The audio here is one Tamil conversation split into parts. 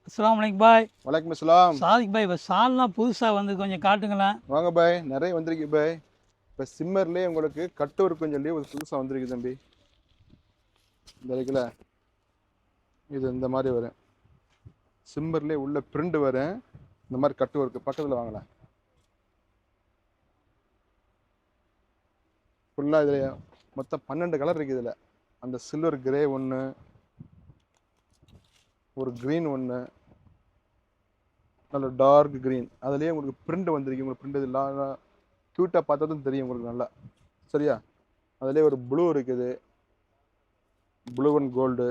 அஸ்ஸலாமு அலைக்கும் பாய். வலைக்கம் அஸ்ஸலாம். சாதிக் பாய், இப்போ சால்னா புதுசாக வந்து கொஞ்சம் காட்டுங்களேன். வாங்க பாய், நிறைய வந்திருக்கு பாய். இப்போ சிம்மர்லேயே உங்களுக்கு கட் ஒர்க்குன்னு சொல்லி ஒரு புதுசாக வந்திருக்கு தம்பி. இந்த இருக்குல்ல, இது இந்த மாதிரி வரும். சிம்மர்லேயே உள்ள பிரிண்ட் வரும். இந்த மாதிரி கட் ஒர்க்கு பக்கத்தில் வாங்கலாம். ஃபுல்லாக இதில் மொத்தம் 12 கலர் இருக்குது. இதில் அந்த சில்வர் கிரே ஒன்று, ஒரு க்ரீன் ஒன்று, நல்ல டார்க் க்ரீன். அதுலேயே உங்களுக்கு பிரிண்ட் வந்திருக்கு. உங்களுக்கு பிரிண்ட் இதெல்லாம் க்யூட்டாக பார்த்ததும் தெரியும் உங்களுக்கு நல்லா. சரியா? அதுலேயே ஒரு ப்ளூ இருக்குது, ப்ளூ அண்ட் கோல்டு.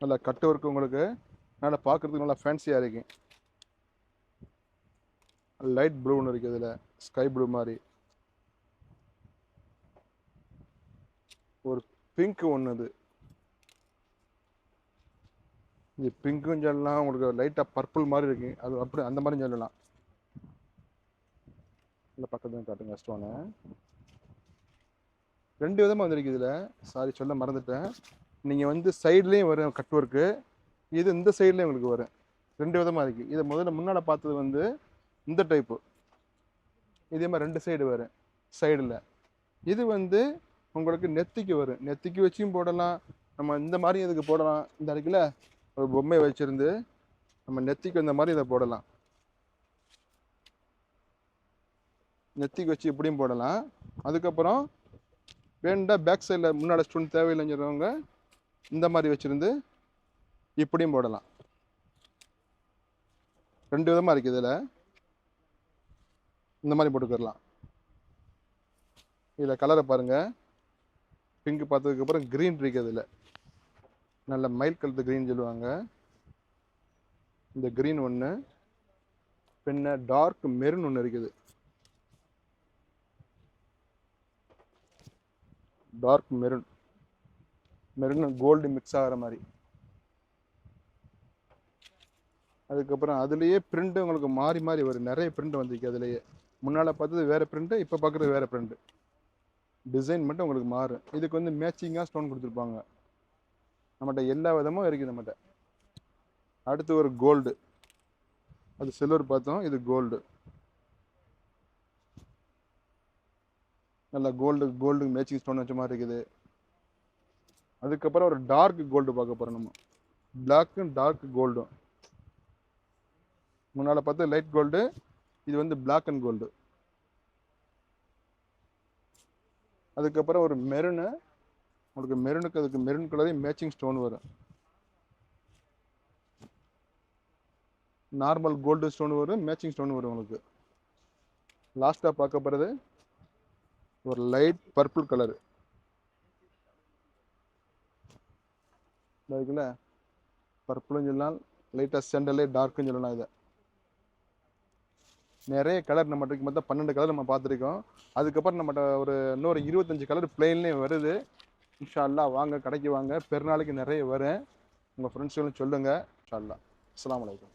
நல்லா கட்டு ஒர்க்கு உங்களுக்கு நல்லா பார்க்குறதுக்கு நல்லா ஃபேன்சியாக இருக்கு. லைட் ப்ளூ ஒன்று இருக்குது, இதில் ஸ்கை ப்ளூ மாதிரி. ஒரு பிங்க் ஒன்று, இது பிங்க்குன்னு சொல்லலாம், உங்களுக்கு லைட்டாக பர்பிள் மாதிரி இருக்கு. அது அப்படி அந்த மாதிரி சொல்லலாம். இல்லை பக்கத்துல காட்டுங்க ஸ்டோனு. 2 விதமாக வந்திருக்கு இதில். சாரி சொல்ல மறந்துட்டேன். நீங்கள் வந்து சைட்லேயும் வரும் கட் ஒர்க்கு, இது இந்த சைட்லேயும் உங்களுக்கு வரும். 2 விதமாக இருக்குது. இதை முன்னால் பார்த்தது வந்து இந்த டைப்பு. இதே மாதிரி 2 சைடு வரும் சைடில். இது வந்து உங்களுக்கு நெத்திக்கு வரும். நெத்திக்கு வச்சும் போடலாம், நம்ம இந்த மாதிரி இதுக்கு போடலாம். இந்த இருக்குல்ல, ஒரு பொம்மை வச்சிருந்து நம்ம நெத்திக்கு இந்த மாதிரி இதை போடலாம். நெத்திக்கு வச்சு இப்படியும் போடலாம். அதுக்கப்புறம் வேண்டா பேக் சைடில் முன்னாடி ஸ்டோன் தேவையில்லைன்னு சொல்கிறவங்க இந்த மாதிரி வச்சுருந்து இப்படியும் போடலாம். 2 விதமாக இருக்குது இதில். இந்த மாதிரி போட்டுக்கிடலாம். இதில் கலரை பாருங்கள். பிங்க் பார்த்ததுக்கப்புறம் க்ரீன் இருக்குது. இதில் நல்ல மைல் கலர் க்ரீன் சொல்லுவாங்க. இந்த க்ரீன் ஒன்று, பின்ன டார்க் மெரூன் ஒன்று இருக்குது. Dark maroon, maroon gold mix ஆகிற மாதிரி. அதுக்கப்புறம் அதுலேயே பிரிண்ட் உங்களுக்கு மாறி மாறி வரும். நிறைய பிரிண்ட் வந்திருக்கு. அதுலேயே முன்னால் பார்த்தது வேறு பிரிண்ட்டு, இப்போ பார்க்குறது வேறு பிரிண்ட்டு. டிசைன் மட்டும் உங்களுக்கு மாறும். இதுக்கு வந்து மேட்சிங்காக ஸ்டோன் கொடுத்துருப்பாங்க. நம்மகிட்ட எல்லா விதமும் இருக்குது நம்மகிட்ட. அடுத்து ஒரு கோல்டு, அது சில்வர் பார்த்தோம், இது கோல்டு. நல்லா கோல்டு மேட்சிங் ஸ்டோன் வச்ச மாதிரி இருக்குது. அதுக்கப்புறம் ஒரு டார்க் கோல்டு பார்க்க போகிறோம் நம்ம. பிளாக்கும் டார்க் கோல்டும். முன்னால் பார்த்து லைட் கோல்டு, இது வந்து பிளாக் அண்ட் கோல்டு. அதுக்கப்புறம் ஒரு மெரூனு, உங்களுக்கு மெரூனுக்கு அதுக்கு மெரூன் கலரே மேட்சிங் ஸ்டோன் வரும். நார்மல் கோல்டு ஸ்டோன் வரும், மேட்சிங் ஸ்டோன் வரும் உங்களுக்கு. லாஸ்ட்டாக பார்க்க போகிறது ஒரு லைட் பர்பிள் கலரு. இருக்குல்ல, பர்பிள்னு சொல்லலாம், லைட்டாக செண்டலே டார்க்குன்னு சொல்லலாம். இதை நிறைய கலர் நம்மகிட்ட மொத்தம் 12 கலர் நம்ம பார்த்துருக்கோம். அதுக்கப்புறம் நம்மகிட்ட ஒரு இன்னொரு 25 கலர் பிளெயின்லேயும் வருது. இன்ஷா அல்லாஹ் வாங்க, கடைக்கு வாங்க. பெருநாளைக்கு நிறைய வரும். உங்கள் ஃப்ரெண்ட்ஸுகளும் சொல்லுங்கள். இன்ஷா அல்லாஹ். அஸ்ஸலாமு அலைக்கும்.